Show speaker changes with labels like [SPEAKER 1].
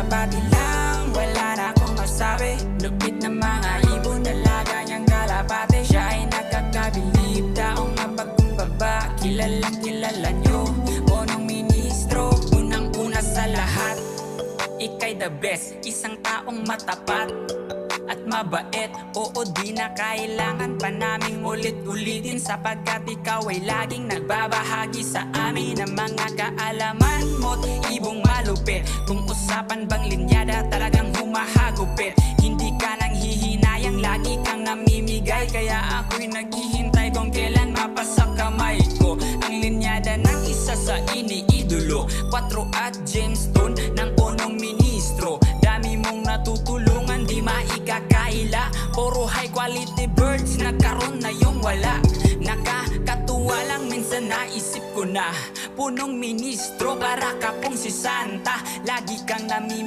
[SPEAKER 1] kalapati lang, wala na akong masabi. Lupit ng mga ibon, dalaga niyang kalapati. Siya ay nakakabilib, taong mapagkumbaba. Kilalang kilala nyo, punong ministro. Unang-una sa lahat, ika'y the best, isang taong matapat at mabait. Oo, di na kailangan pa naming ulit-ulitin, sapagkat ikaw ay laging nagbabahagi sa amin ng mga kaalaman mo't ibong malupit. Kung usapan bang linyada, talagang humahagupit. Hindi ka nang hihinayang, lagi kang namimigay. Kaya ako'y naghihintay kung kailan mapasa kamay ko ang linyada ng isa sa iniidolo. 4 at gemstone ng punong ministro. Dami mong natutulungan, di maikakaila. Puro high quality birds, nagkaroon na yung wala. Nakakatuwa lang, minsan naisip ko na punong ministro, para ka pong si Santa. Lagi kang